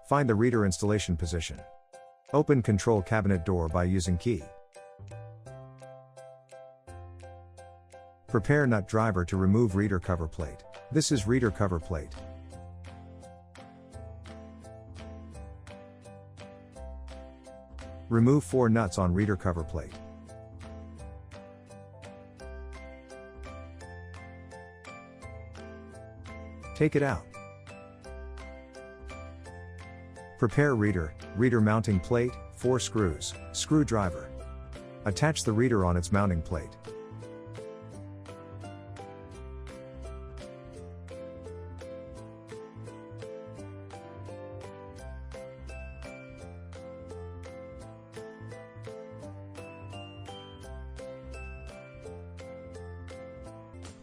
Find the reader installation position. Open control cabinet door by using key. Prepare nut driver to remove reader cover plate. This is reader cover plate. Remove 4 nuts on reader cover plate. Take it out. Prepare reader mounting plate, 4 screws, screwdriver. Attach the reader on its mounting plate.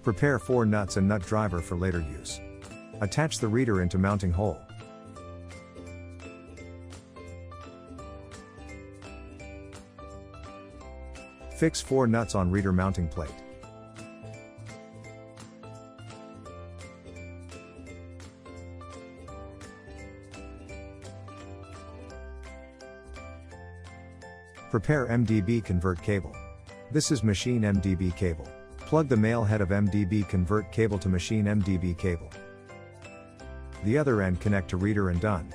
Prepare 4 nuts and nut driver for later use. Attach the reader into mounting hole. Fix 4 nuts on reader mounting plate. Prepare MDB convert cable. This is machine MDB cable. Plug the male head of MDB convert cable to machine MDB cable. The other end connect to reader and done.